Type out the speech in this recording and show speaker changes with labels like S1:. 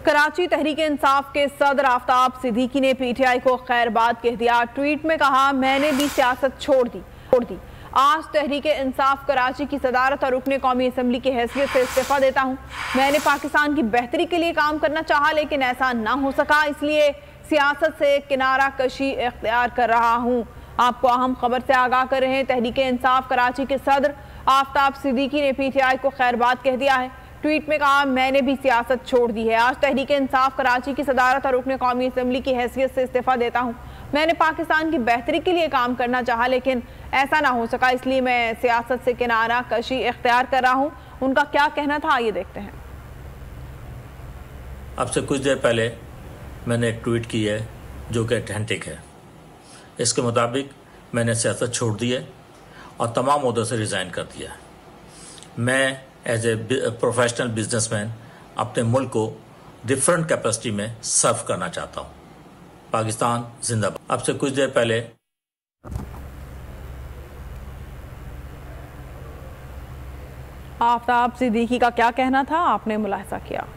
S1: कराची तहरीक इंसाफ के सदर आफ्ताब सिद्दीकी ने पीटीआई को खैरबाद कह दिया। ट्वीट में कहा, मैंने भी सियासत छोड़ दी। आज तहरीक इंसाफ कराची की सदारत और रुकने कौमी असम्बली की हैसियत से इस्तीफा देता हूँ। मैंने पाकिस्तान की बेहतरी के लिए काम करना चाहा, लेकिन ऐसा ना हो सका, इसलिए सियासत से किनारा कशी इख्तियार कर रहा हूँ। आपको अहम खबर से आगाह कर रहे हैं। तहरीक इंसाफ कराची के सदर आफ्ताब सिद्दीकी ने पीटीआई को खैरबाद कह दिया है। ट्वीट में कहा, मैंने भी सियासत छोड़ दी है। आज तहरीक इंसाफ कराची की सदारत और रुकने कौमी असम्बली की हैसियत से इस्तीफा देता हूँ। मैंने पाकिस्तान की बेहतरी के लिए काम करना चाहा, लेकिन ऐसा ना हो सका, इसलिए मैं सियासत से किनारा कशी इख्तियार कर रहा हूँ। उनका क्या कहना था, आइए देखते हैं।
S2: अब से कुछ देर पहले मैंने एक ट्वीट की है जो कि ऑथेंटिक है। इसके मुताबिक मैंने सियासत छोड़ दी है और तमाम ओहदों से रिज़ाइन कर दिया है। मैं एज ए प्रोफेशनल बिजनेसमैन अपने मुल्क को डिफरेंट कैपेसिटी में सर्व करना चाहता हूँ। पाकिस्तान जिंदाबाद। अब से कुछ देर पहले
S1: आफ्ताब सिद्दीकी का क्या कहना था, आपने मुलाहिजा किया।